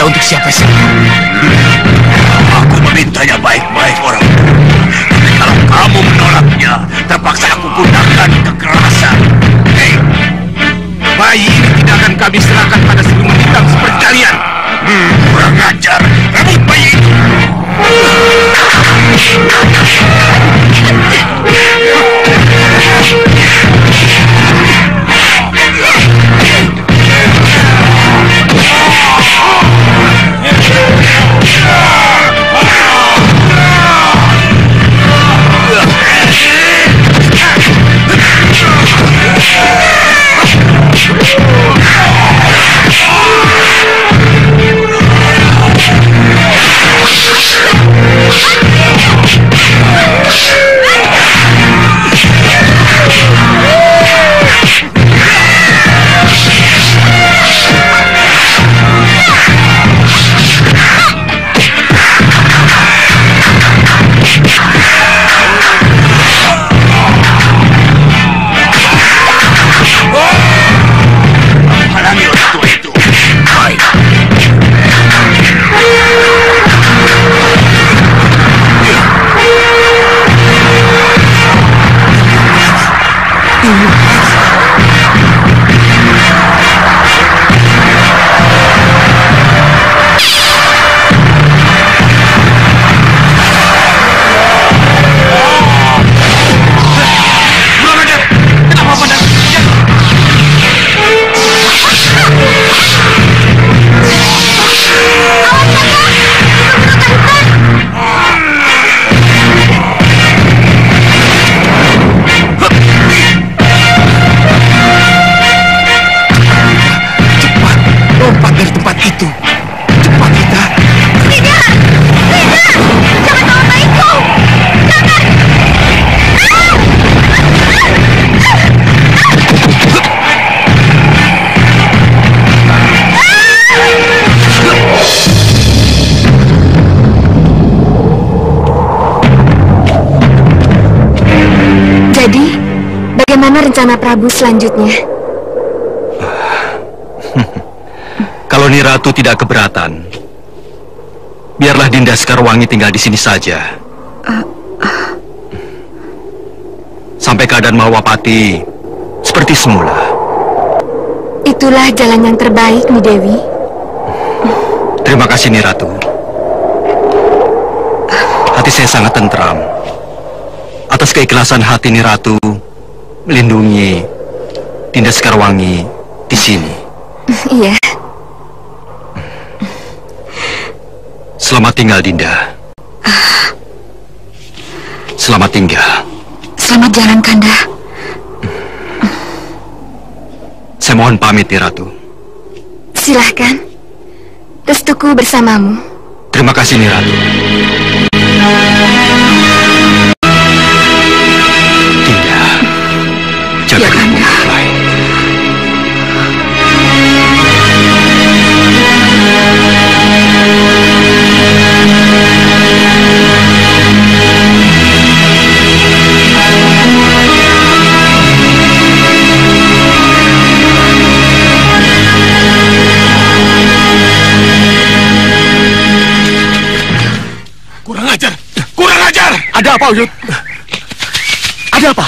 dia untuk siapa saja. Aku memintanya baik-baik orang. Tapi kalau kamu menolaknya, terpaksa aku gunakan kekerasan. Hei, bayi ini tidak akan kami serahkan pada siluman hitam seperti kalian. Kurang ajar, rebut bayi itu. Bagaimana rencana Prabu selanjutnya? Kalau Niratu tidak keberatan, biarlah Dinda Sekarwangi tinggal di sini saja. Sampai keadaan Malwapati seperti semula. Itulah jalan yang terbaik, Mi Dewi. Terima kasih, Niratu. Hati saya sangat tentram atas keikhlasan hati Niratu melindungi Dinda Sekarwangi di sini. Iya. Selamat tinggal, Dinda. Selamat tinggal. Selamat jalan, Kanda. Saya mohon pamit, Niratu. Silahkan. Restuku bersamamu. Terima kasih, Niratu. Dinda, jaga dirimu baik-baik. Ada apa, Uyut? Ada apa?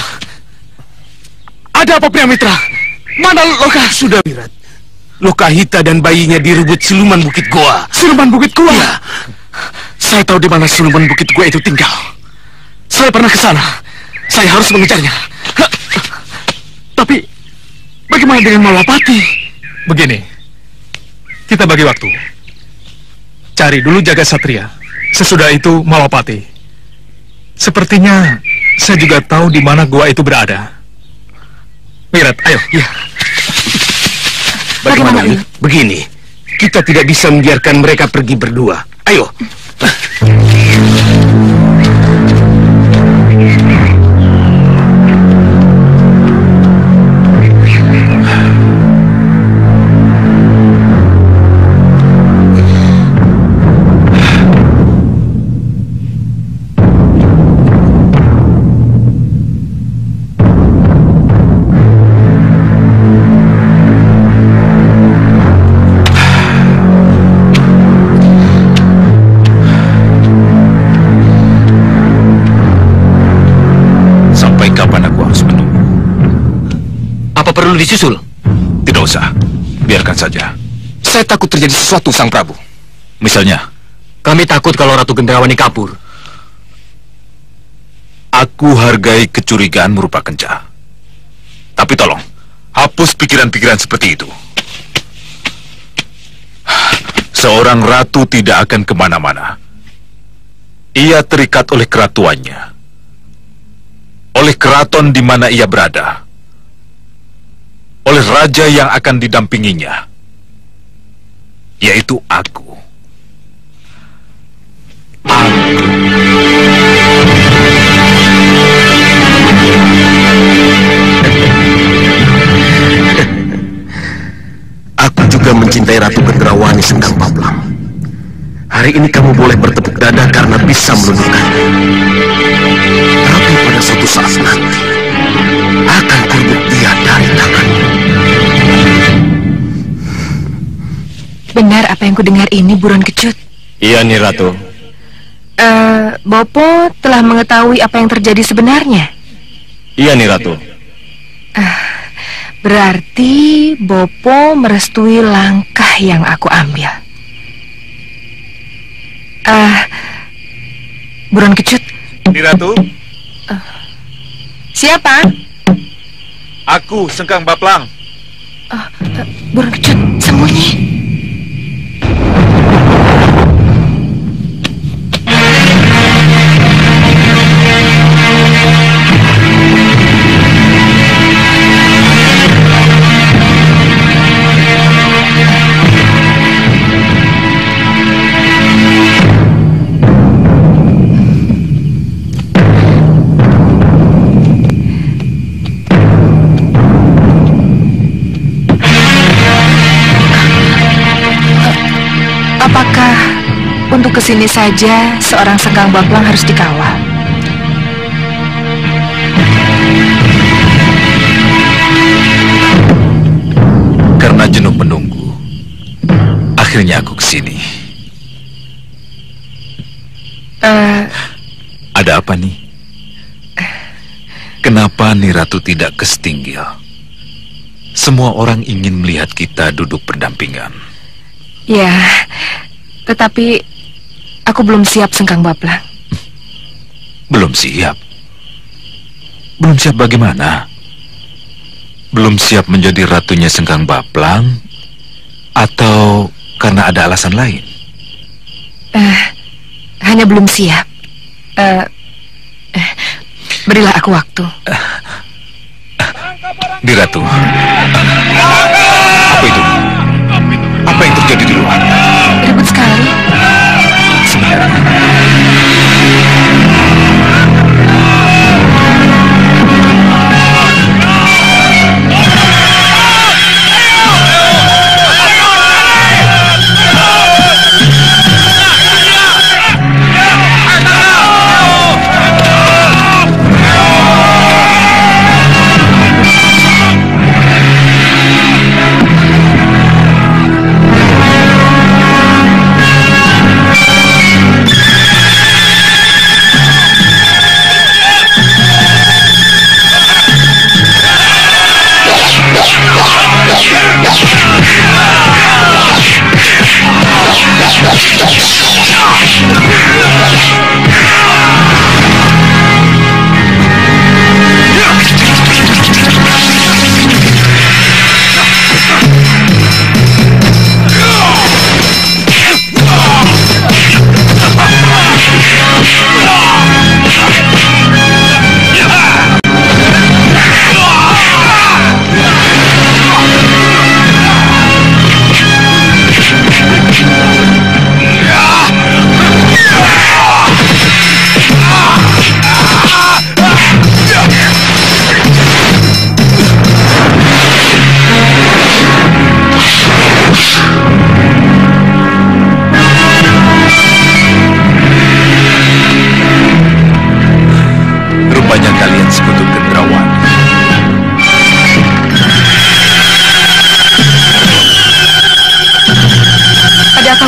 Ada apa, Priamitra? Mana Loka? Sudah, Wirat. Lokahita dan bayinya direbut siluman Bukit Goa. Siluman Bukit Goa? Ya. Saya tahu di mana siluman Bukit Goa itu tinggal. Saya pernah ke sana. Saya harus mengejarnya. Tapi, bagaimana dengan Malwapati? Begini, kita bagi waktu. Cari dulu Jaga Satria. Sesudah itu Malwapati. Sepertinya saya juga tahu di mana gua itu berada. Wirat, ayo. Ya. Bagaimana? Begini, kita tidak bisa membiarkan mereka pergi berdua. Ayo. kapan aku harus menunggu? Apa perlu disusul? Tidak usah, biarkan saja. Saya takut terjadi sesuatu, Sang Prabu. Misalnya, Kami takut kalau Ratu Gendrawani kabur. aku hargai kecurigaan merupakan jahat. Tapi tolong, hapus pikiran-pikiran seperti itu. Seorang ratu tidak akan kemana-mana. Ia terikat oleh keratuannya, oleh keraton di mana ia berada, oleh raja yang akan didampinginya, yaitu aku. Aku juga mencintai Ratu Gendrawani Sengkang Bablang. Hari ini kamu boleh bertepuk dada karena bisa meluluhkan. Tapi pada suatu saat nanti akan kurebut dia dari tanganmu. Benar apa yang kudengar ini, Buron Kecut? Iya, Nyi Ratu. Bopo telah mengetahui apa yang terjadi sebenarnya. Iya, Nyi Ratu. Berarti Bopo merestui langkah yang aku ambil. Buron Kecut. Nyi Ratu, Siapa? aku Sengkang Baplang. Buron Kecut, sembunyi. Apakah untuk kesini saja seorang Sengkang Baplang harus dikawal? Karena jenuh menunggu, akhirnya aku kesini. Ada apa nih? Kenapa Nyi Ratu tidak ke Setinggil? Semua orang ingin melihat kita duduk berdampingan. Ya, tetapi aku belum siap, Sengkang Baplang. Belum siap? Belum siap bagaimana? Belum siap menjadi ratunya Sengkang Baplang? Atau karena ada alasan lain? Hanya belum siap. Berilah aku waktu. Nyi Ratu, apa itu? Apa yang terjadi di luar? Ribut sekali. Sebenarnya.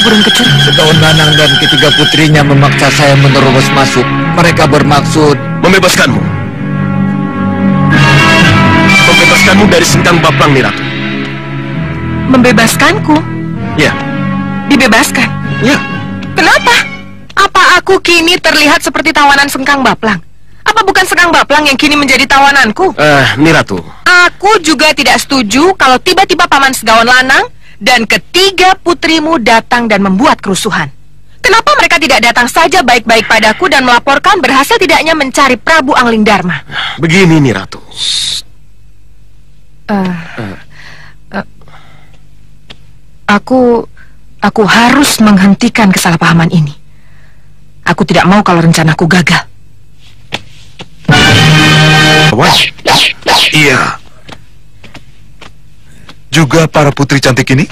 Buron Kecut? Sedaun Nanang dan ketiga putrinya memaksa saya menerobos masuk. Mereka bermaksud membebaskanmu. membebaskanmu dari Sengkang Baplang, Niratu. Membebaskanku? Ya, Dibebaskan? ya. Kenapa? Apa aku kini terlihat seperti tawanan Sengkang Baplang? Apa bukan Sengkang Baplang yang kini menjadi tawananku? Niratu. Aku juga tidak setuju kalau tiba-tiba Paman Segawan Lanang dan ketiga putrimu datang dan membuat kerusuhan. Kenapa mereka tidak datang saja baik-baik padaku dan melaporkan berhasil tidaknya mencari Prabu Angling Dharma? Begini, Niratu. Aku harus menghentikan kesalahpahaman ini. Aku tidak mau kalau rencanaku gagal. Wah, iya. Juga para putri cantik ini?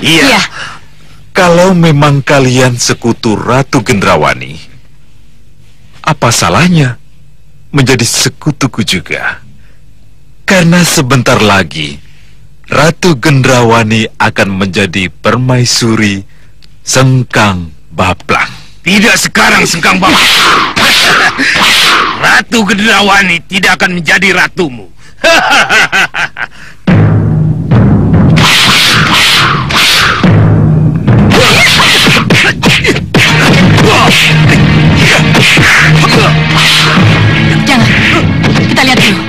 Iya. Kalau memang kalian sekutu Ratu Gendrawani, apa salahnya menjadi sekutuku juga? Karena sebentar lagi Ratu Gendrawani akan menjadi permaisuri Sengkang Baplang. Tidak sekarang, Sengkang Baplang. Ratu Gendrawani tidak akan menjadi ratumu. Jangan. Kita lihat dulu.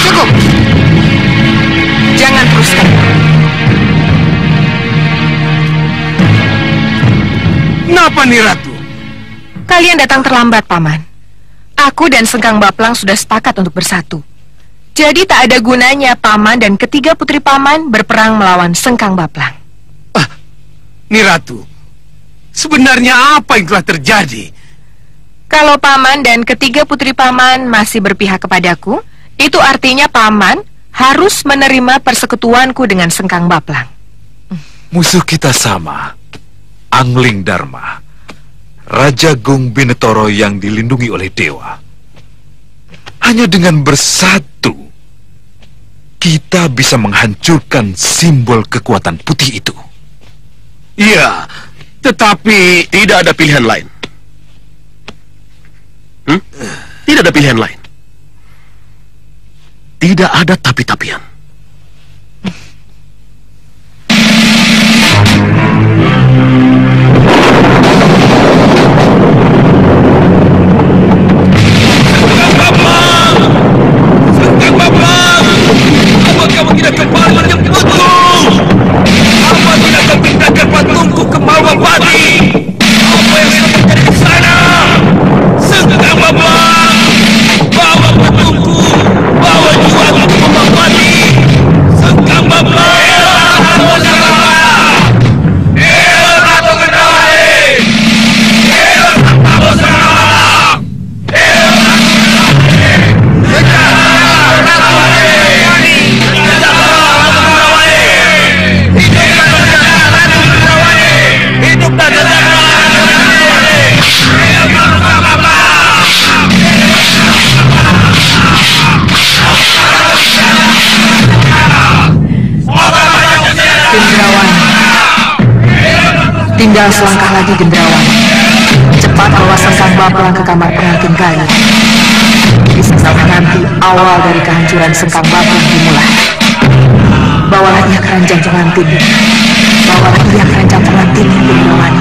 Cukup. Jangan teruskan. Kenapa, Niratu? Kalian datang terlambat, Paman. Aku dan Sengkang Baplang sudah sepakat untuk bersatu. Jadi tak ada gunanya Paman dan ketiga putri Paman berperang melawan Sengkang Baplang. Niratu, sebenarnya apa yang telah terjadi? Kalau Paman dan ketiga putri Paman masih berpihak kepadaku, itu artinya Paman harus menerima persekutuanku dengan Sengkang Baplang. Musuh kita sama, Angling Dharma, Raja Gung Binetoro yang dilindungi oleh dewa. Hanya dengan bersatu, kita bisa menghancurkan simbol kekuatan putih itu. Iya, tetapi tidak ada pilihan lain. Tidak ada pilihan lain. Tidak ada tapi-tapian. Kamu tidak kembali menjemputku? Apa tidak akan pindahkan patungku ke Mawapati? Apa yang sedang terjadi di sana? Sengkang Baplang, bawa patungku, bawa jiwaku ke Mawapati. Sengkang Baplang, tinggal selangkah lagi, Gendrawan. Cepat bawa Sengkang Baplang ke kamar pengantin kalian. Bisa sampai nanti awal dari kehancuran Sengkang Baplang dimulai. Bawalah ia ke ranjang pengantin. Bawalah ia ke ranjang pengantin, Gendrawan.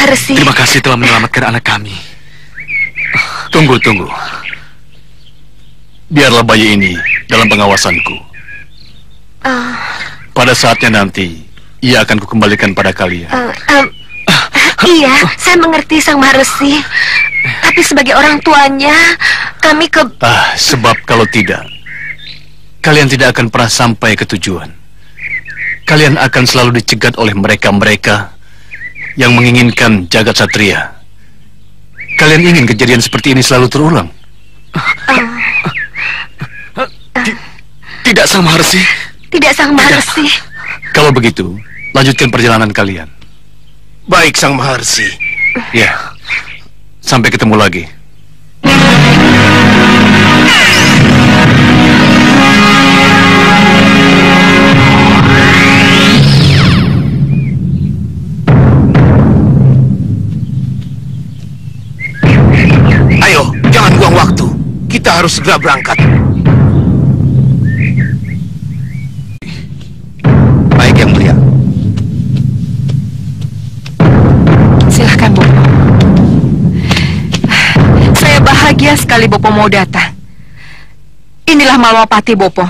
Maharsi. Terima kasih telah menyelamatkan anak kami. Tunggu. Biarlah bayi ini dalam pengawasanku. Pada saatnya nanti, ia akan kukembalikan pada kalian. Iya, saya mengerti Sang Maharsi. Tapi sebagai orang tuanya, kami sebab kalau tidak, kalian tidak akan pernah sampai ke tujuan. Kalian akan selalu dicegat oleh mereka-mereka yang menginginkan jagat satria. Kalian ingin kejadian seperti ini selalu terulang? Tidak, Sang Maharsi. Tidak, Sang Maharsi. Kalau begitu, lanjutkan perjalanan kalian. Baik, Sang Maharsi. Ya, sampai ketemu lagi. Ayo, jangan buang waktu. Kita harus segera berangkat. Baik, Yang Mulia. Silahkan, Bopo. Saya bahagia sekali Bopo mau datang. Inilah Malwapati, Bopo.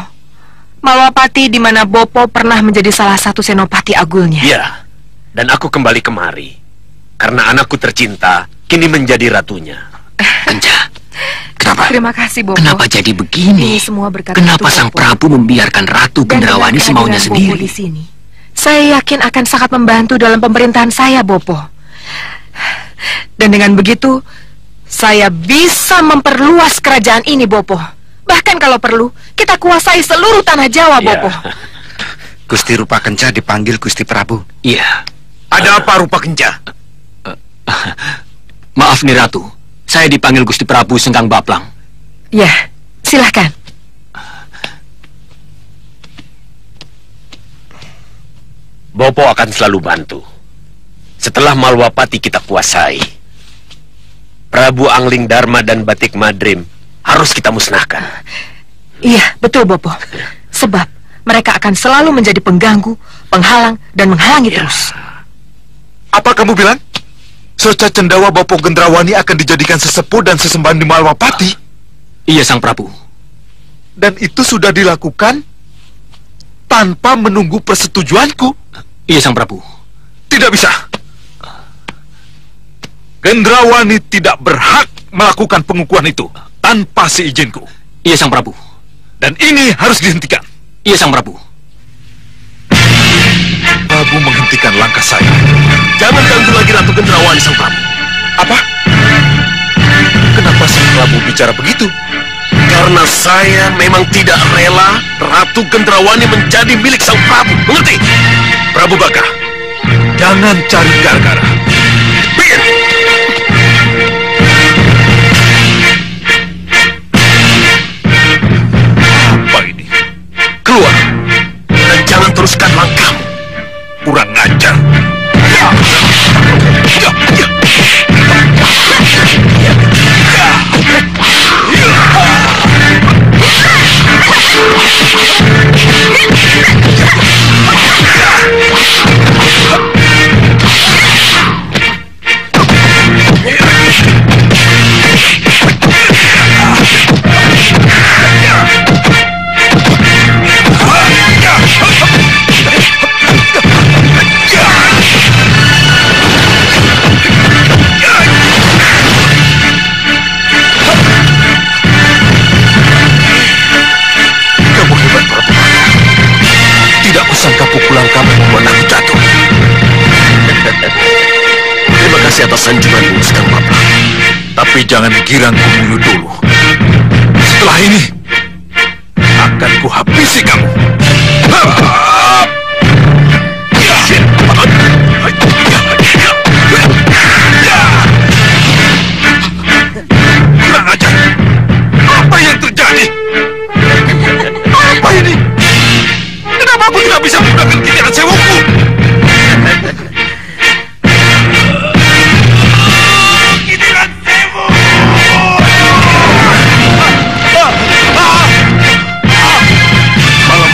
Malwapati di mana Bopo pernah menjadi salah satu senopati agulnya. Iya, dan aku kembali kemari karena anakku tercinta kini menjadi ratunya. Anja, kenapa? Terima kasih, Bopo. Kenapa jadi begini? Ini semua berkat Kenapa Ratu Sang Bopo. Prabu membiarkan Ratu Gendrawani semaunya Bopo sendiri? di sini, saya yakin akan sangat membantu dalam pemerintahan saya, Bopo. Dan dengan begitu, saya bisa memperluas kerajaan ini, Bopo. Bahkan kalau perlu, kita kuasai seluruh tanah Jawa, Bopo. Gusti Rupa Kenca dipanggil Gusti Prabu. Iya. Ada apa, Rupa Kenca? Maaf nih Ratu, saya dipanggil Gusti Prabu Sengkang Baplang. Ya, silahkan. Bopo akan selalu bantu. Setelah Malwapati kita kuasai, Prabu Angling Dharma dan Batik Madrim harus kita musnahkan. Iya, betul, Bopo. Sebab mereka akan selalu menjadi pengganggu, penghalang, dan menghalangi terus. Apa kamu bilang? Soca Cendawa Bopo Gendrawani akan dijadikan sesepuh dan sesembahan di Malwapati? Iya, Sang Prabu. Dan itu sudah dilakukan tanpa menunggu persetujuanku? Iya, Sang Prabu. Tidak bisa. Gendrawani tidak berhak melakukan pengukuhan itu tanpa seizinku. Iya, Sang Prabu. Dan ini harus dihentikan. Iya, Sang Prabu. Prabu menghentikan langkah saya. Jangan ganggu lagi Ratu Gendrawani, Sang Prabu. Apa? Kenapa Sang Prabu bicara begitu? Karena saya memang tidak rela Ratu Gendrawani menjadi milik Sang Prabu. Mengerti? Prabu Baka, jangan cari gara-gara. Biar. Apa ini? Keluar. Dan jangan teruskan langkahmu. Kurang ajar. Sangka pukulan kamu membuat aku jatuh. Terima kasih atas sanjunganmu, Sengkang Baplang. Tapi jangan girang membunuh dulu. Setelah ini akan kuhabisi kamu. Kurang ajar. Apa yang terjadi? Apa ini? Kenapa aku tidak bisa menggunakan kitiran sewuku? Kitiran sewu! Malam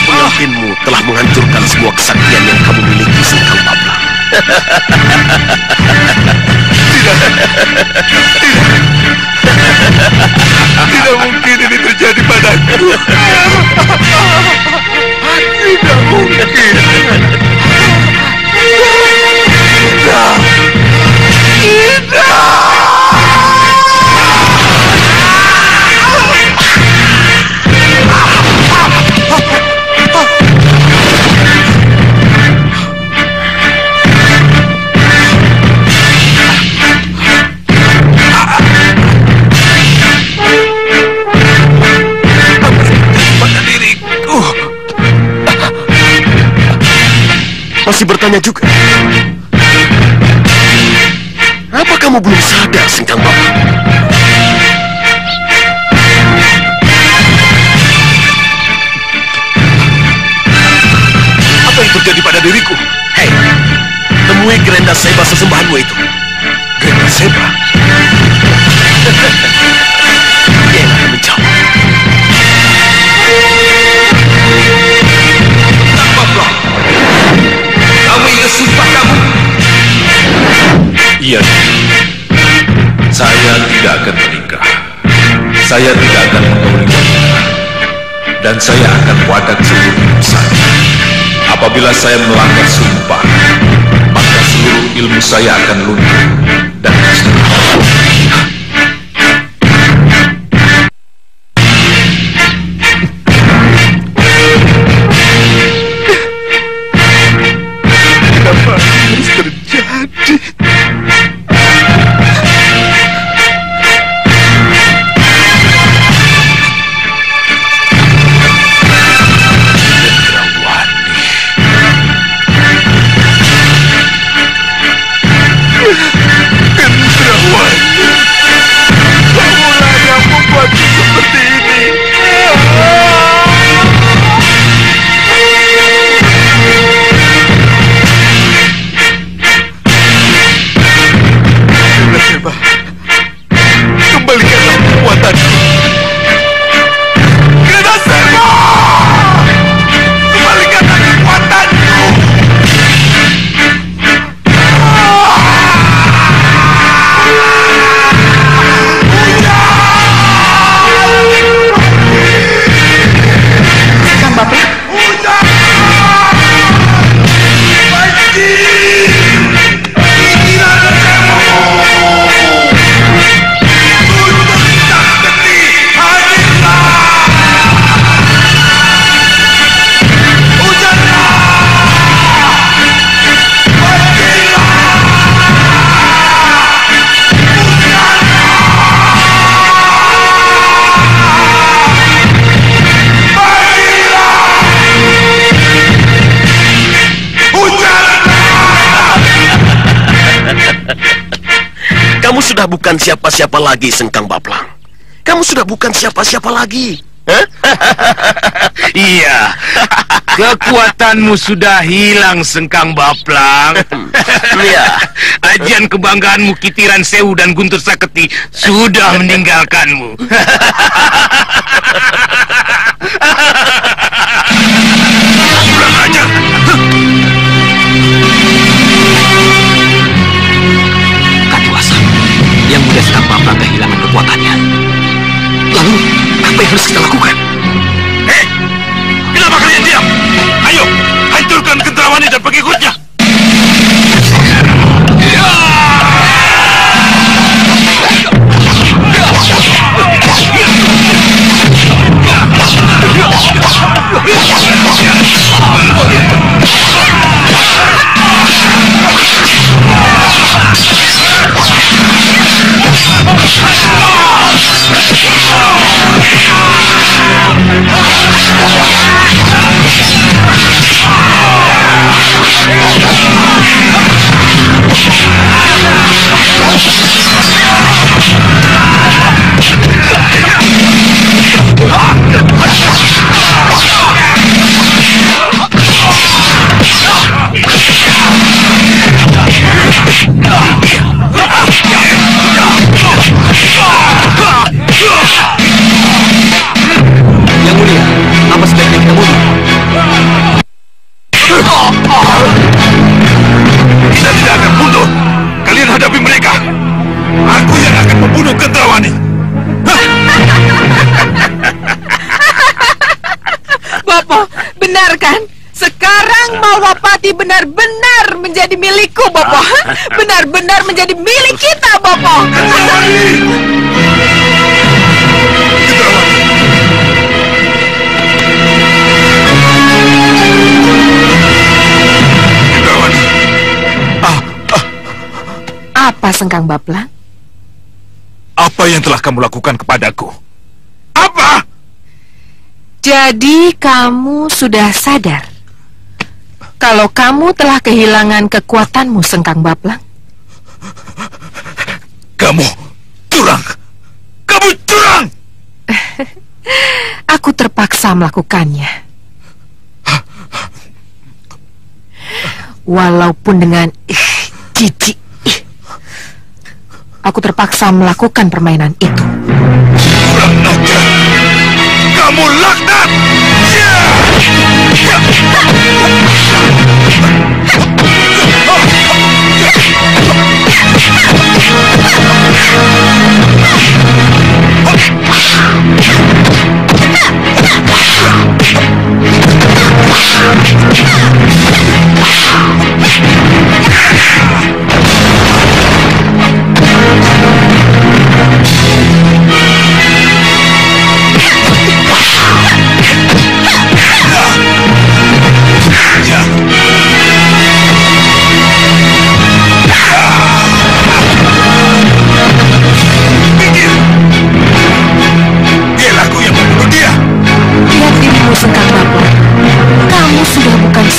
semuanya juga. Apa kamu belum sadar, Sengkang Bapak? Apa yang terjadi pada diriku? Hei, temui Grenda Seba sesembahanmu itu. Grenda Seba? Dia yang akan menjawab. Bapak, kamu ingat sumpah kamu? Iya, saya tidak akan menikah. Saya tidak akan menggauli wanita. Dan saya akan wadak seluruh ilmu saya. Apabila saya melanggar sumpah, maka seluruh ilmu saya akan luntur dan musnah. Kenapa harus terjadi? Kembalikanlah kekuatanku. Grenda Seba! Kembalikanlah kekuatanku. Kang Bapak, Kamu sudah bukan siapa-siapa lagi, Sengkang Baplang. Kamu sudah bukan siapa-siapa lagi. Hah? Iya, kekuatanmu sudah hilang, Sengkang Baplang. Iya. Ajian kebanggaanmu Kitiran Sewu dan Guntur Saketi sudah meninggalkanmu. Kurang ajar. Kadiwasa, yang muda Sengkang Baplang kehilangan kekuatannya. Lalu, apa yang harus kita lakukan? Hei, kenapa kalian diam? Ayo, hancurkan Kendrawani dan pengikutnya. Yang mulia, apa sebaiknya kita bunuh? Kita tidak akan mundur. Kalian hadapi mereka. Aku yang akan membunuh Kendrawani. Bopo, benar kan? Sekarang Malwapati benar-benar menjadi milikku, Bopo. Benar-benar menjadi milik kita, Bopo. Kendrawani. apa Sengkang Baplang? Apa yang telah kamu lakukan kepadaku? Apa? Jadi kamu sudah sadar? kalau kamu telah kehilangan kekuatanmu, Sengkang Baplang? Kamu curang! Kamu curang! Aku terpaksa melakukannya. Walaupun dengan jijik. Aku terpaksa melakukan permainan itu. Kurang ajar! Kamu laknat!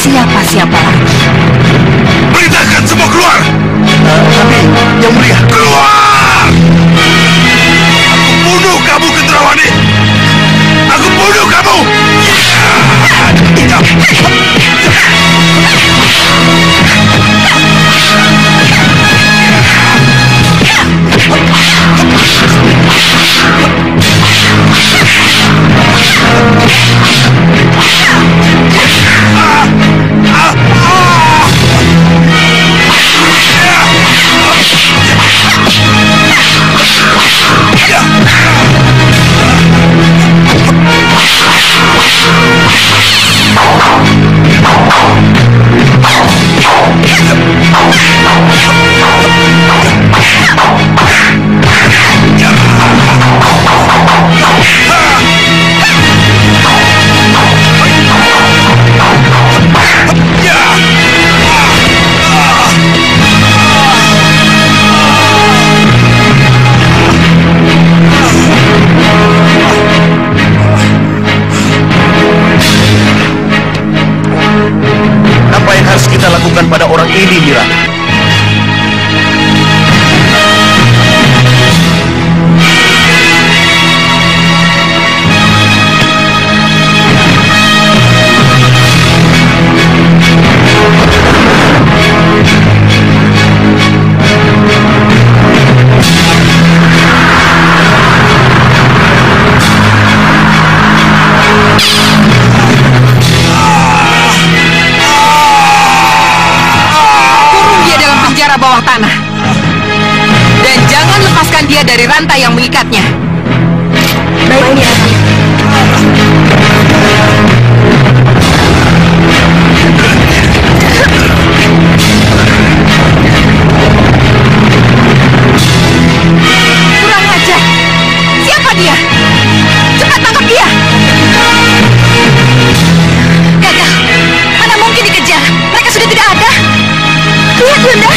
Siapa-siapa lagi. Perintahkan semua keluar! Tapi, Yang Mulia, keluar! Aku bunuh kamu, Kendrawani! Aku bunuh kamu! pada orang ini, Mira. Bawah tanah, dan jangan lepaskan dia dari rantai yang mengikatnya. Baiknya. Kurang ajar. Siapa dia? Cepat tangkap dia. Gagal. Mana mungkin dikejar? Mereka sudah tidak ada. Lihat, Yunda.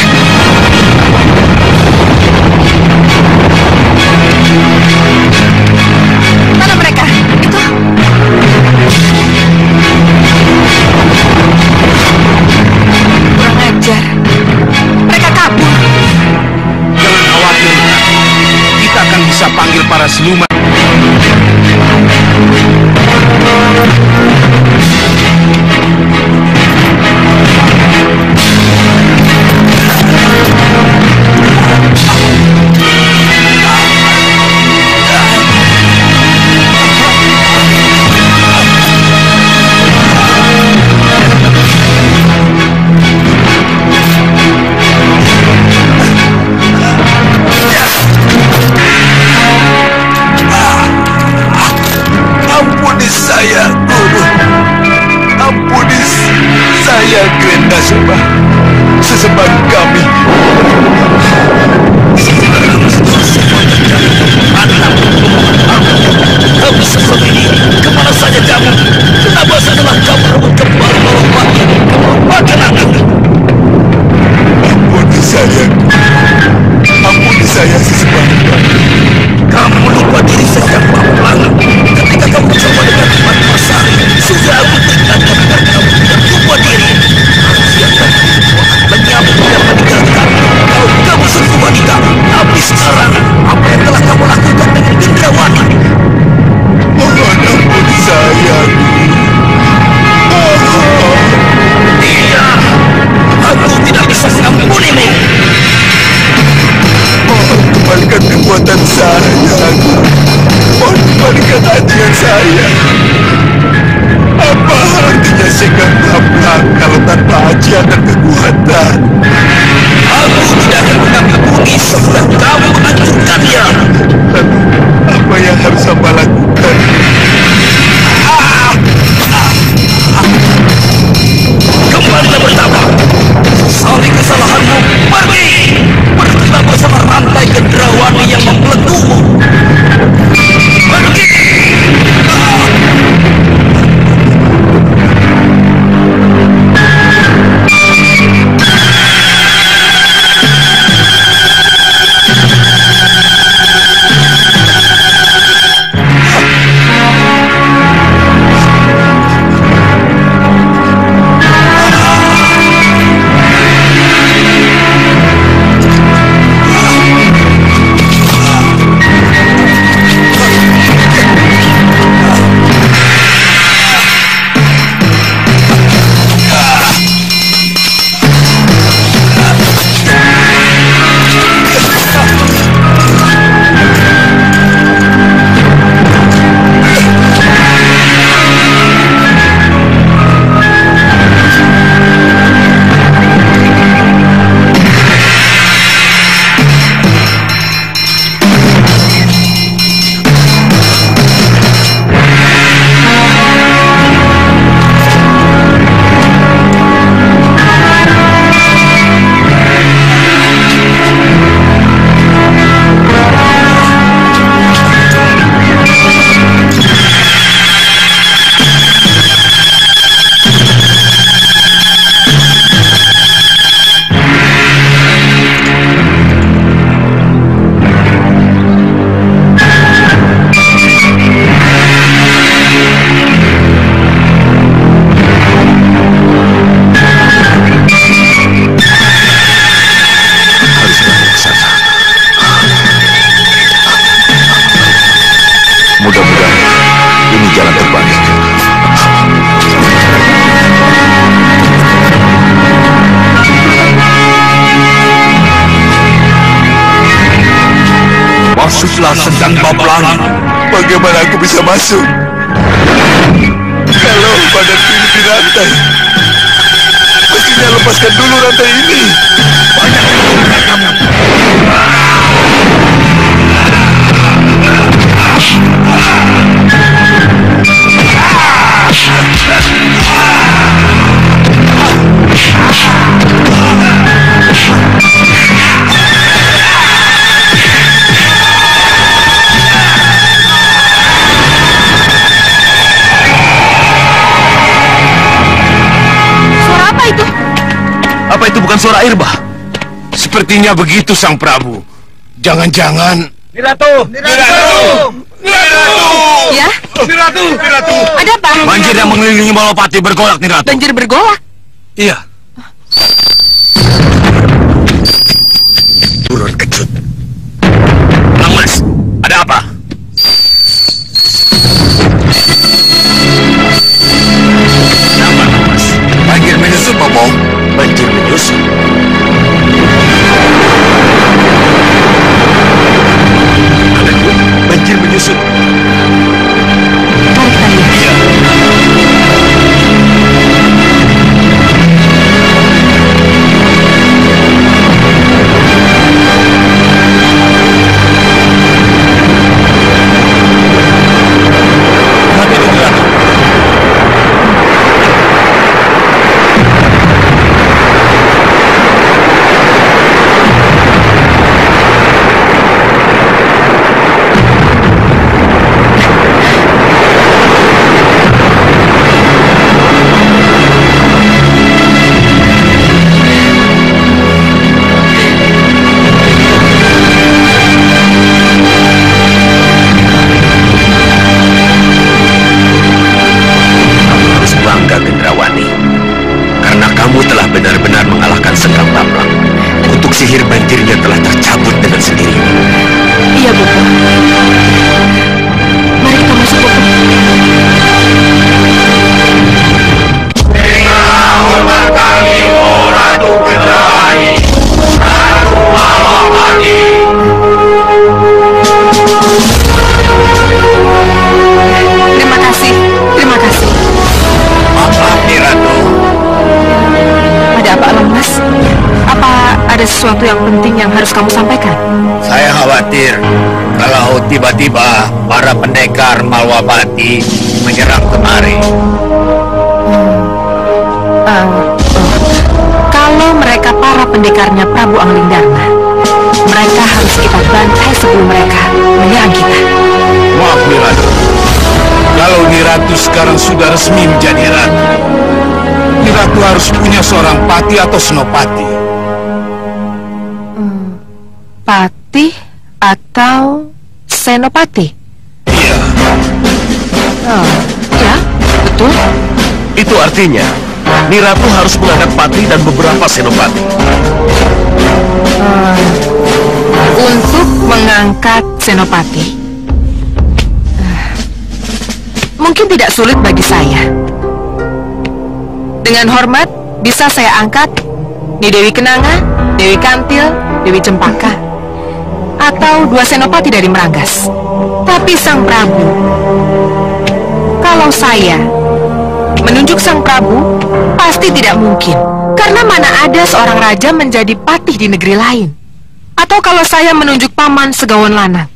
saya. Apa artinya Senggang Bablang kalau tanpa ajian dan kekuatan? Aku tidak akan pernah mengampuni sebelum kamu menghancurkannya. Lalu, apa yang harus hamba lakukan? Kembali pertama, sesali kesalahanmu, pergi! Pergilah bersama rantai gendrawani yang membelenggumu. Pergi! Masuklah Senggang Bablang. Bagaimana aku bisa masuk? Kalau badanku ini dirantai, mestinya lepaskan dulu rantai ini. Banyak yang kamu. Apa itu bukan suara Irbah? Sepertinya begitu, Sang Prabu. Jangan-jangan... Niratu! Niratu! Niratu! Ya? Niratu! Niratu! Ada apa? Banjir yang mengelilingi Malopati bergolak, Niratu. Banjir bergolak? Iya. Turun kecut. Mas, ada apa? Kenapa, Mas? Banjir menyusup, Bobo. Banjir menyusup. Banjir menyusup. Mari kita lihat. Iya. sesuatu yang penting yang harus kamu sampaikan? Saya khawatir kalau tiba-tiba para pendekar Malwapati menyerang kemari. Kalau mereka para pendekarnya Prabu Anglingdarma, mereka harus kita bantai sebelum mereka menyerang kita. Maaf, Niratu. Kalau Niratu sekarang sudah resmi menjadi ratu, Niratu harus punya seorang pati atau senopati. Pati atau senopati? Iya. Oh, ya, betul. Itu artinya Niratu harus mengangkat pati dan beberapa senopati. Untuk mengangkat senopati, mungkin tidak sulit bagi saya. Dengan hormat, bisa saya angkat Nyi Dewi Kenanga, Dewi Kantil, Dewi Cempaka, atau 2 senopati dari Meranggas. Tapi Sang Prabu, kalau saya menunjuk Sang Prabu, pasti tidak mungkin. Karena mana ada seorang raja menjadi patih di negeri lain. Atau kalau saya menunjuk Paman Segawan Lanang,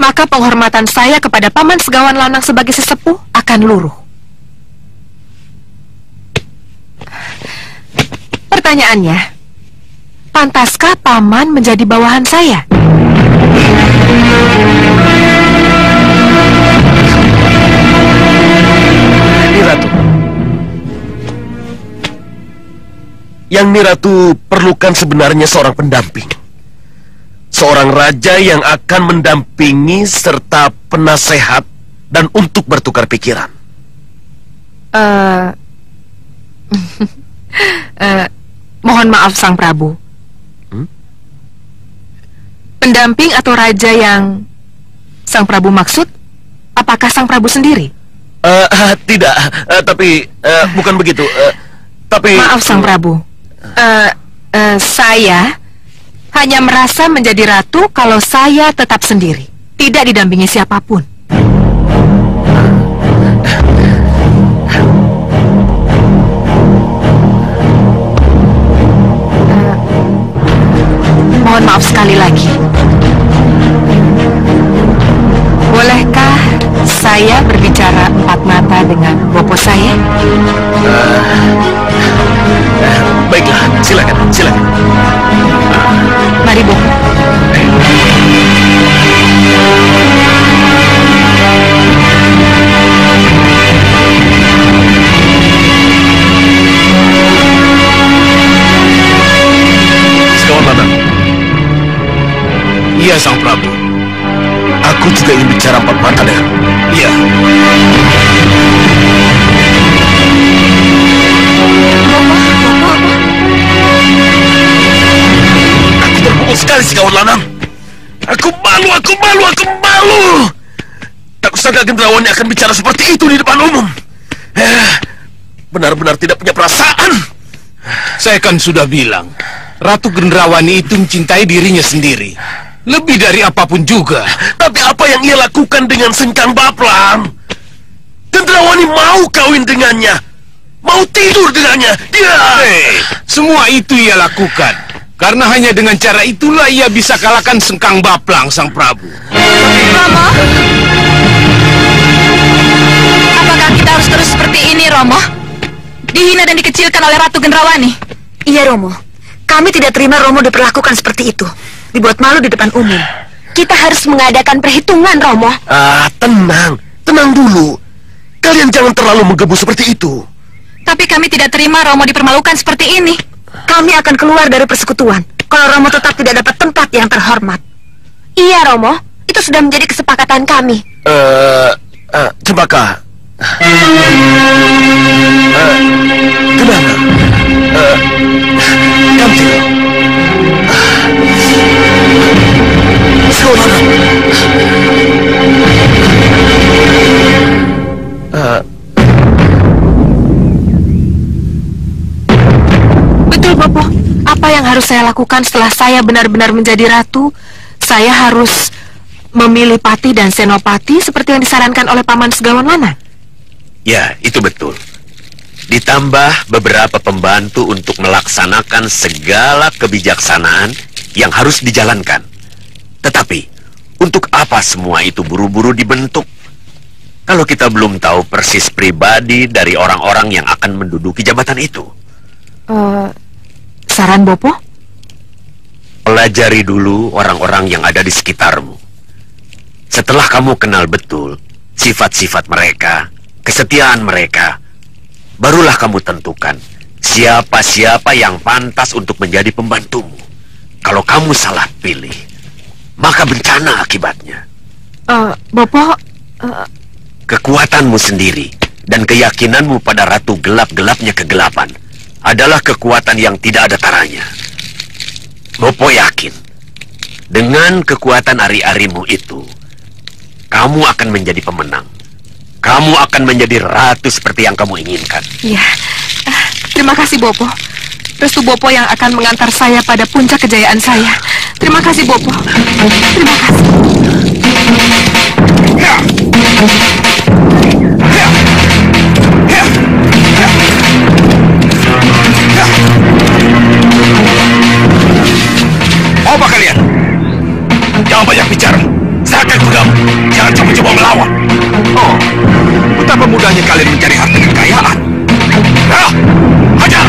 maka penghormatan saya kepada Paman Segawan Lanang sebagai sesepuh akan luruh. Pertanyaannya, pantaskah Paman menjadi bawahan saya? Niratu, yang Niratu perlukan sebenarnya seorang pendamping. Seorang raja yang akan mendampingi serta penasehat dan untuk bertukar pikiran. Mohon maaf Sang Prabu. Pendamping atau raja yang Sang Prabu maksud, apakah Sang Prabu sendiri? Tidak, tapi bukan begitu. Tapi maaf Sang Prabu. Saya hanya merasa menjadi ratu kalau saya tetap sendiri, tidak didampingi siapapun. Mohon maaf sekali lagi. Bolehkah saya berbicara 4 mata dengan bopo saya? Baiklah, silakan. Mari, bopo. Segawan Lanang. Iya, Sang Prabu. Aku juga ingin bicara 4 mata dengan. Iya. Aku terpukul sekali, Segawan Lanang. Aku malu. Tak kusangka Gendrawani akan bicara seperti itu di depan umum. Benar-benar tidak punya perasaan. Saya kan sudah bilang, Ratu Gendrawani itu mencintai dirinya sendiri. Lebih dari apapun juga. Tapi apa yang ia lakukan dengan Sengkang Baplang? Gendrawani mau kawin dengannya, mau tidur dengannya. Semua itu ia lakukan karena hanya dengan cara itulah ia bisa kalahkan Sengkang Baplang, Sang Prabu. Romo, apakah kita harus terus seperti ini, Romo? Dihina dan dikecilkan oleh Ratu Gendrawani. Iya, Romo. Kami tidak terima Romo diperlakukan seperti itu, dibuat malu di depan umum. Kita harus mengadakan perhitungan, Romo. Tenang dulu. Kalian jangan terlalu menggebu seperti itu. Tapi kami tidak terima Romo dipermalukan seperti ini. Kami akan keluar dari persekutuan kalau Romo tetap tidak dapat tempat yang terhormat. Iya, Romo. Itu sudah menjadi kesepakatan kami. Cempaka. Kenapa? Kantil. Sekolah. Betul, Bopo. Apa yang harus saya lakukan setelah saya benar-benar menjadi ratu? Saya harus memilih pati dan senopati seperti yang disarankan oleh Paman Segawan Lanang. Ya, itu betul. Ditambah beberapa pembantu untuk melaksanakan segala kebijaksanaan yang harus dijalankan. Tetapi, untuk apa semua itu buru-buru dibentuk? Kalau kita belum tahu persis pribadi dari orang-orang yang akan menduduki jabatan itu. Saran Bopo? Pelajari dulu orang-orang yang ada di sekitarmu. Setelah kamu kenal betul sifat-sifat mereka, kesetiaan mereka, barulah kamu tentukan siapa-siapa yang pantas untuk menjadi pembantumu. Kalau kamu salah pilih, maka bencana akibatnya. Bopo... Kekuatanmu sendiri dan keyakinanmu pada ratu gelap-gelapnya kegelapan adalah kekuatan yang tidak ada taranya. Bopo yakin, dengan kekuatan ari-arimu itu, kamu akan menjadi pemenang. Kamu akan menjadi ratu seperti yang kamu inginkan. Iya, terima kasih Bopo. Restu Bopo yang akan mengantar saya pada puncak kejayaan saya. Terima kasih Bopo. Terima kasih. Mau apa kalian? Jangan banyak bicara. Serahkan kudamu. Jangan coba-coba melawan. Oh, betapa mudahnya kalian mencari harta kekayaan. Hajar!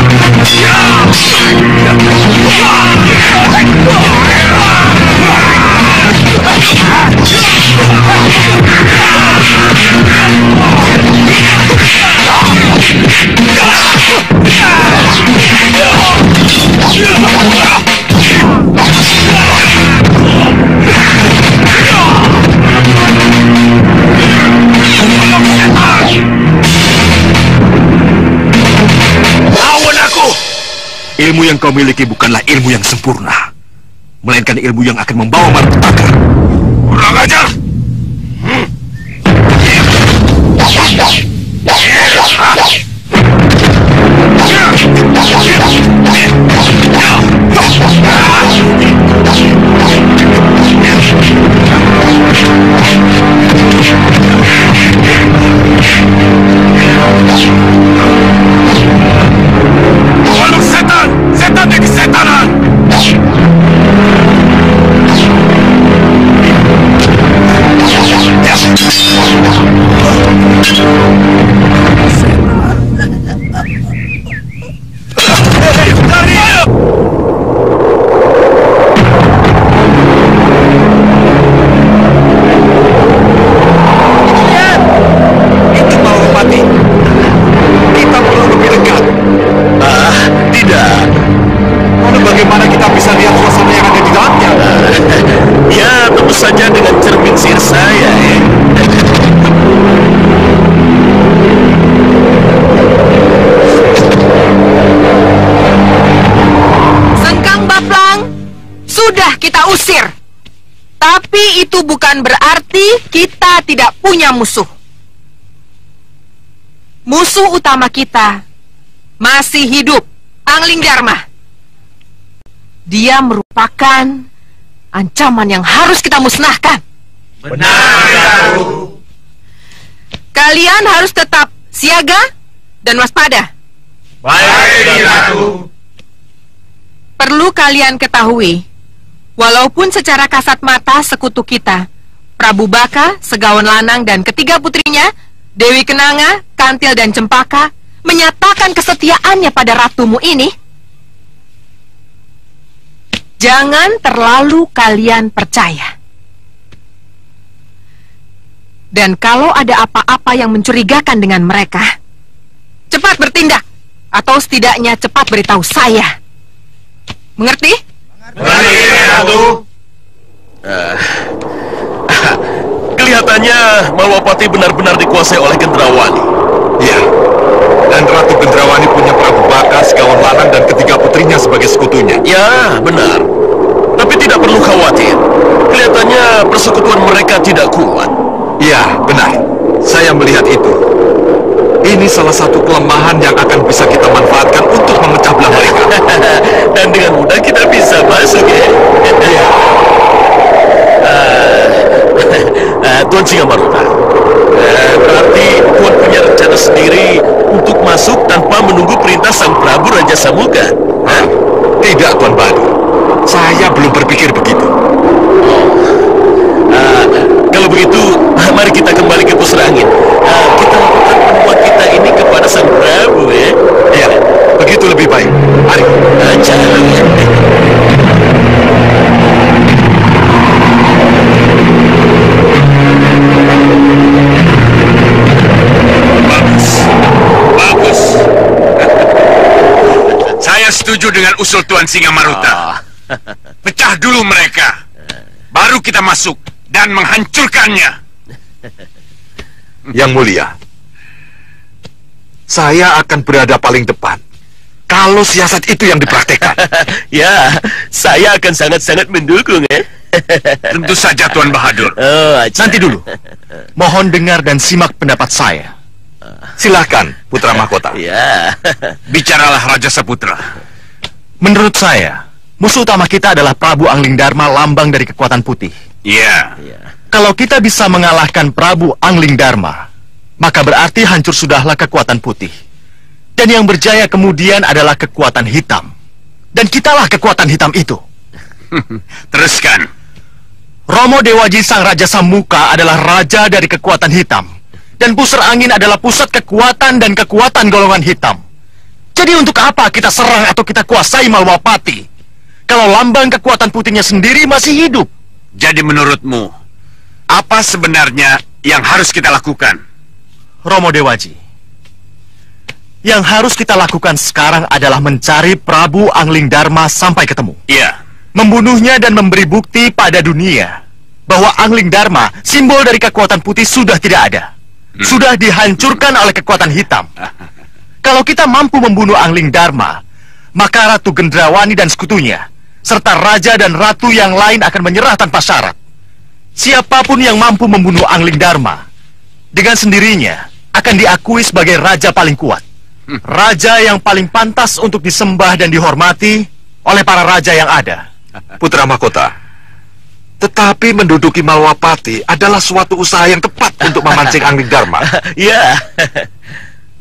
Lawan aku! Ilmu yang kau miliki bukanlah ilmu yang sempurna, melainkan ilmu yang akan membawa malapetaka. Kurang ajar! Makhluk setan! Setan dari kesetanan! Itu Malapati. Kita perlu lebih dekat. Tidak. Lalu bagaimana kita bisa lihat suasana yang ada di dalamnya? Ya, tentu saja dengan cermin sihir saya. Sengkang Baplang sudah kita usir. Tapi itu bukan berarti kita tidak punya musuh. Musuh utama kita masih hidup, Angling Dharma. Dia merupakan ancaman yang harus kita musnahkan. Benar, Ratu. Kalian harus tetap siaga dan waspada. Baik, Ratu. Perlu kalian ketahui, walaupun secara kasat mata sekutu kita, Prabu Baka, Segawan Lanang, dan ketiga putrinya, Dewi Kenanga, Kantil, dan Cempaka, menyatakan kesetiaannya pada ratumu ini, jangan terlalu kalian percaya. Dan kalau ada apa-apa yang mencurigakan dengan mereka, cepat bertindak, atau setidaknya cepat beritahu saya. Mengerti? Mengerti, Ratu. Kelihatannya Malwapati benar-benar dikuasai oleh Gendrawani. Iya. Dan Ratu Gendrawani punya Prabu Baka, Segawan Lanang, dan ketiga putrinya sebagai sekutunya. Ya, benar. Tapi tidak perlu khawatir. Kelihatannya persekutuan mereka tidak kuat. Iya, benar. Saya melihat itu. Ini salah satu kelemahan yang akan bisa kita manfaatkan untuk memecah belah mereka. Dan dengan mudah kita bisa masuk, ya. Iya. Tuan Singa Maruta, berarti Tuan punya rencana sendiri untuk masuk tanpa Raja Samuka? Hah? Tidak, Tuan Bahadur. Saya belum berpikir begitu. Kalau begitu, mari kita kembali ke pusara angin. Kita lakukan penemuan kita ini kepada Sang Prabu, ya? Iya, begitu lebih baik. Mari. Jalan. Bagus. Saya setuju dengan usul Tuan Singamaruta. Pecah dulu mereka. Baru kita masuk dan menghancurkannya. Yang Mulia, saya akan berada paling depan kalau siasat itu yang dipraktekkan. Ya, saya akan sangat-sangat mendukung, ya. Tentu saja, Tuan Bahadur. Nanti dulu. Mohon dengar dan simak pendapat saya. Silakan, Putra Mahkota. Ya. Bicaralah Raja Saputra. Menurut saya, musuh utama kita adalah Prabu Angling Dharma, lambang dari kekuatan putih. Iya. Kalau kita bisa mengalahkan Prabu Angling Dharma, maka berarti hancur sudahlah kekuatan putih. Dan yang berjaya kemudian adalah kekuatan hitam. Dan kitalah kekuatan hitam itu. Teruskan. Romo Dewaji Sang Raja Samuka adalah raja dari kekuatan hitam. Dan pusar angin adalah pusat kekuatan dan kekuatan golongan hitam. Jadi untuk apa kita serang atau kita kuasai Malwapati kalau lambang kekuatan putihnya sendiri masih hidup? Jadi menurutmu, apa sebenarnya yang harus kita lakukan? Romo Dewaji, yang harus kita lakukan sekarang adalah mencari Prabu Angling Dharma sampai ketemu. Iya. Membunuhnya dan memberi bukti pada dunia bahwa Angling Dharma, simbol dari kekuatan putih, sudah tidak ada. Sudah dihancurkan oleh kekuatan hitam. Kalau kita mampu membunuh Angling Dharma, maka Ratu Gendrawani dan sekutunya, serta raja dan ratu yang lain akan menyerah tanpa syarat. Siapapun yang mampu membunuh Angling Dharma, dengan sendirinya akan diakui sebagai raja paling kuat. Raja yang paling pantas untuk disembah dan dihormati oleh para raja yang ada. Putra Mahkota, tetapi menduduki Malwapati adalah suatu usaha yang tepat untuk memancing Angling Dharma. Ya.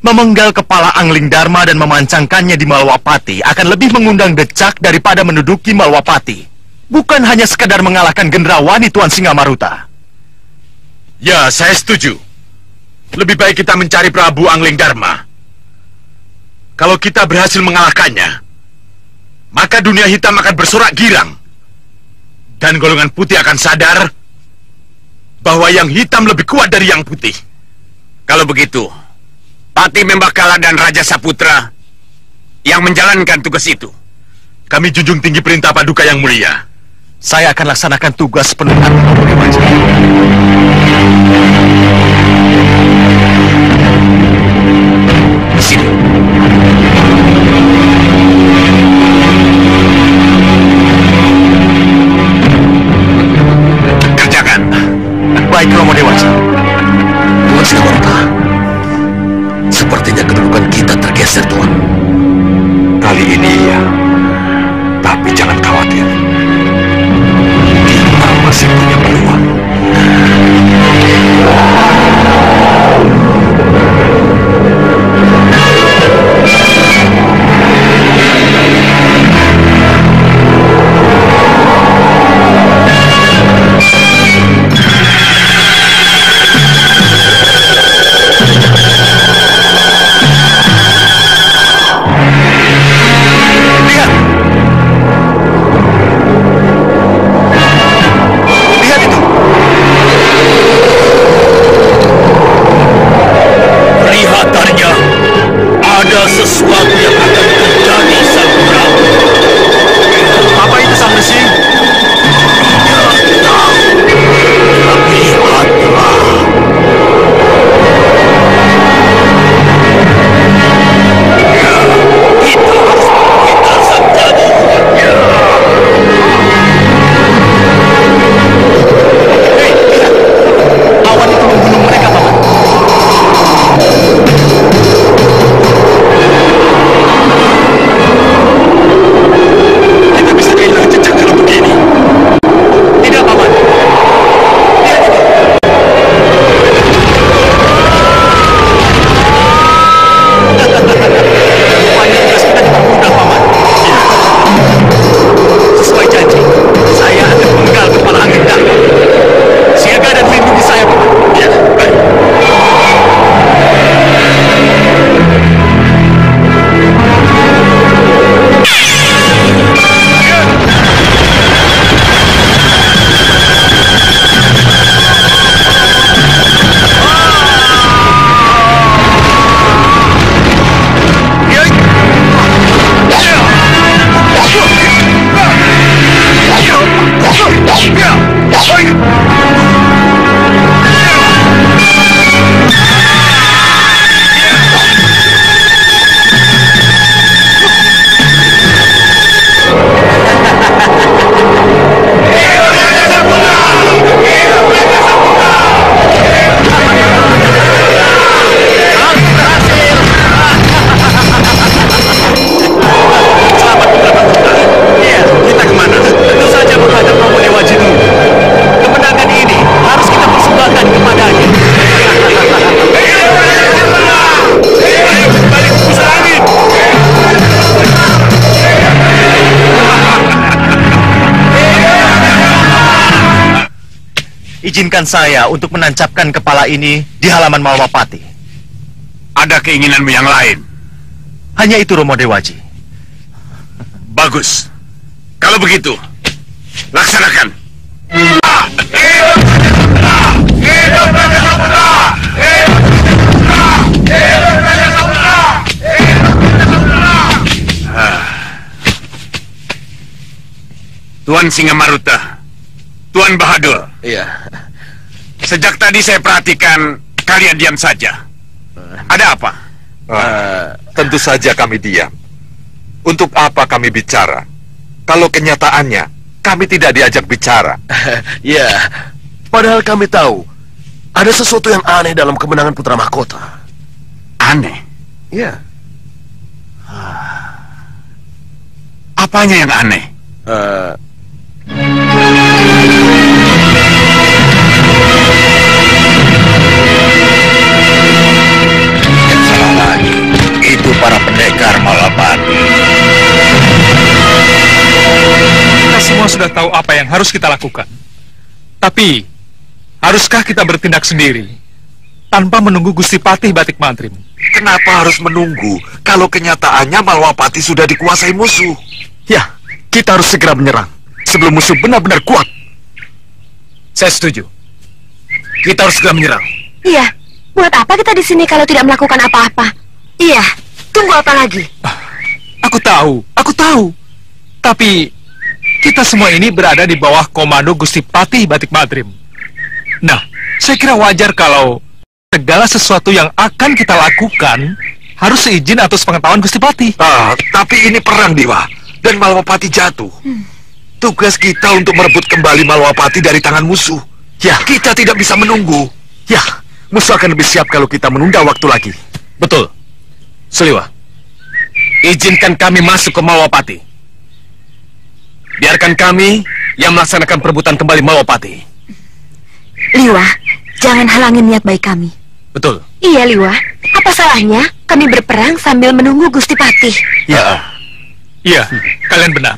Memenggal kepala Angling Dharma dan memancangkannya di Malwapati akan lebih mengundang decak daripada menduduki Malwapati. Bukan hanya sekadar mengalahkan Gendrawani, Tuan Singamaruta. Ya, saya setuju. Lebih baik kita mencari Prabu Angling Dharma. Kalau kita berhasil mengalahkannya, maka dunia hitam akan bersorak girang. Dan golongan putih akan sadar bahwa yang hitam lebih kuat dari yang putih. Kalau begitu, Pati Membakala dan Raja Saputra yang menjalankan tugas itu. Kami junjung tinggi perintah Paduka yang mulia. Saya akan laksanakan tugas penuh hati, Romo Dewaji. Sini. Kerjakan. Baik, Romo Dewaji. Tuan Singamaruta, sepertinya kedudukan kita tergeser, Tuan. Kali ini iya. Tapi jangan khawatir. Kita masih punya peluang. izinkan saya untuk menancapkan kepala ini di halaman Malwapati. Ada keinginanmu yang lain? Hanya itu, Romo Dewaji. Bagus. Kalau begitu, laksanakan. Tuan Singamaruta, Tuan Bahadur. Iya. Sejak tadi saya perhatikan kalian diam saja. Ada apa? Tentu saja kami diam. Untuk apa kami bicara? Kalau kenyataannya kami tidak diajak bicara. Ya, padahal kami tahu ada sesuatu yang aneh dalam kemenangan Putra Mahkota. Aneh? Ya. Apanya yang aneh? Salah lagi. Itu para pendekar Malwapati. Kita semua sudah tahu apa yang harus kita lakukan. Tapi, haruskah kita bertindak sendiri tanpa menunggu Gusti Patih Batik Mantrim? Kenapa harus menunggu kalau kenyataannya Malwapati sudah dikuasai musuh? Ya, kita harus segera menyerang sebelum musuh benar-benar kuat. Saya setuju. Kita harus segera menyerang. Iya, buat apa kita di sini kalau tidak melakukan apa-apa? Iya, tunggu apa lagi? Aku tahu. Tapi, kita semua ini berada di bawah komando Gusti Patih Batik Mantrim. Nah, saya kira wajar kalau segala sesuatu yang akan kita lakukan harus seizin atau sepengetahuan Gusti Patih. Tapi ini perang, Dewa. Dan Malwapati jatuh. Tugas kita untuk merebut kembali Malwapati dari tangan musuh. Ya, kita tidak bisa menunggu. Ya, musuh akan lebih siap kalau kita menunda waktu lagi. Betul. Suliwa, izinkan kami masuk ke Malwapati. Biarkan kami yang melaksanakan perebutan kembali Malwapati. Liwa, jangan halangi niat baik kami. Betul. Iya, Liwa. Apa salahnya kami berperang sambil menunggu Gusti Patih? Iya, kalian benar.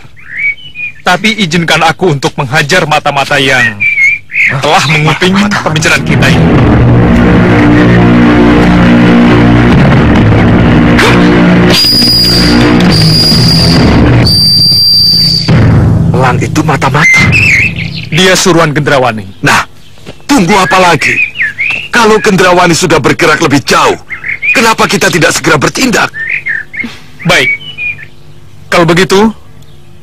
Tapi izinkan aku untuk menghajar mata-mata yang telah menguping pembicaraan kita ini. Elang itu mata-mata. Dia suruhan Gendrawani. Nah, tunggu apa lagi? Kalau Gendrawani sudah bergerak lebih jauh, kenapa kita tidak segera bertindak? Baik. Kalau begitu,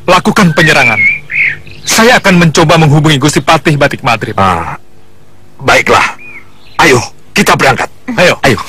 lakukan penyerangan. Saya akan mencoba menghubungi Gusti Patih Batik Mantrim. Baiklah. Ayo, kita berangkat. Ayo. Ayo.